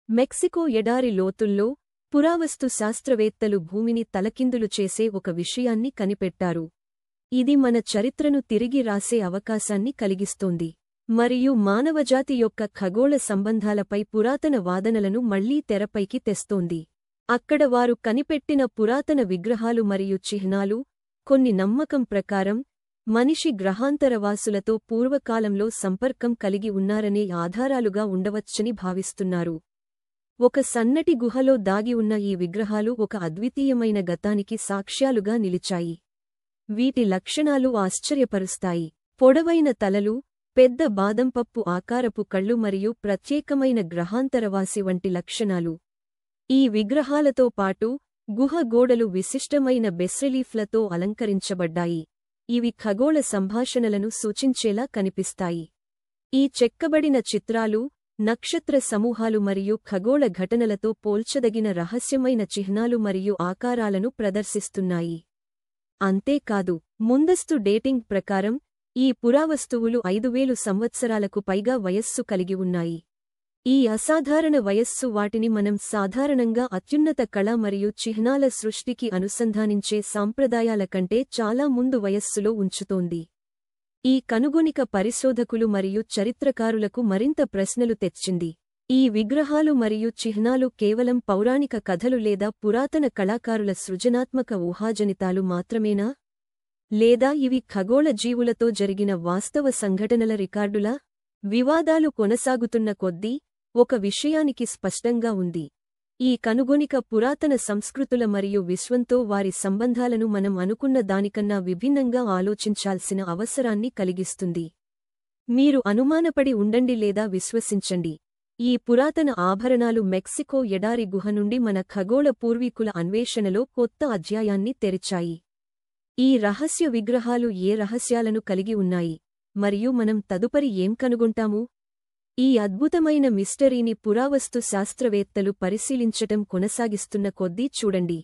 Mexico ఎడారి లోతుల్లో పురావస్తు శాస్త్రవేత్తలు భూమిని తలకిందులు చేసే ఒక విషయాన్ని కనిపెట్టారు. ఇది మన చరిత్రను తిరిగి రాసే అవకాశాన్ని కలిగిస్తోంది మరియు మానవజాతి యొక్క ఖగోళ సంబంధాలపై పురాతన వాదనలను మళ్లీ తెరపైకి తెస్తోంది. అక్కడ వారు కనిపెట్టిన పురాతన విగ్రహాలు మరియు చిహ్నాలు, కొన్ని నమ్మకం ప్రకారం మనిషి గ్రహాంతరవాసులతో పూర్వకాలంలో సంపర్కం కలిగి ఉన్నారనే ఆధారాలుగా ఉండవచ్చని భావిస్తున్నారు. ఒక సన్నటి గుహలో దాగి ఉన్న ఈ విగ్రహాలు ఒక అద్వితీయమైన గతానికి సాక్ష్యాలుగా నిలిచాయి. వీటి లక్షణాలు ఆశ్చర్యపరుస్తాయి. పొడవైన తలలు, పెద్ద బాదంపప్పు ఆకారపు కళ్ళు మరియు ప్రత్యేకమైన గ్రహాంతరవాసి వంటి లక్షణాలు. ఈ విగ్రహాలతో పాటు గుహ గోడలు విశిష్టమైన బెస్రెలీఫ్లతో అలంకరించబడ్డాయి. ఇవి ఖగోళ సంభాషణలను సూచించేలా కనిపిస్తాయి. ఈ చెక్కబడిన చిత్రాలు నక్షత్ర సమూహాలు మరియు ఖగోళ ఘటనలతో పోల్చదగిన రహస్యమైన చిహ్నాలు మరియు ఆకారాలను ప్రదర్శిస్తున్నాయి. అంతేకాదు, ముందస్తు డేటింగ్ ప్రకారం ఈ పురావస్తువులు 5000 సంవత్సరాలకు పైగా వయస్సు కలిగి ఉన్నాయి. ఈ అసాధారణ వయస్సు వాటిని మనం సాధారణంగా అత్యున్నత కళ మరియు చిహ్నాల సృష్టికి అనుసంధానించే సాంప్రదాయాల కంటే చాలా ముందు వయస్సులో ఉంచుతోంది. ఈ కనుగొనిక పరిశోధకులు మరియు చరిత్రకారులకు మరింత ప్రశ్నలు తెచ్చింది. ఈ విగ్రహాలు మరియు చిహ్నాలు కేవలం పౌరాణిక కథలు లేదా పురాతన కళాకారుల సృజనాత్మక ఊహాజనితాలు మాత్రమేనా? లేదా ఇవి ఖగోళ జీవులతో జరిగిన వాస్తవ సంఘటనల రికార్డులా? వివాదాలు కొనసాగుతున్న కొద్దీ ఒక విషయానికి స్పష్టంగా ఉంది. ఈ కనుగొనిక పురాతన సంస్కృతుల మరియు విశ్వంతో వారి సంబంధాలను మనం అనుకున్న దానికన్నా విభిన్నంగా ఆలోచించాల్సిన అవసరాన్ని కలిగిస్తుంది. మీరు అనుమానపడి ఉండండి లేదా విశ్వసించండి. ఈ పురాతన ఆభరణాలు మెక్సికో ఎడారి గుహ నుండి మన ఖగోళ పూర్వీకుల అన్వేషణలో కొత్త అధ్యాయాన్ని తెరిచాయి. ఈ రహస్య విగ్రహాలు ఏ రహస్యాలను కలిగి ఉన్నాయి, మరియు మనం తదుపరి ఏం కనుగొంటాము? ఈ అద్భుతమైన మిస్టరీని పురావస్తు శాస్త్రవేత్తలు పరిశీలించటం కొనసాగిస్తున్న కొద్దీ చూడండి.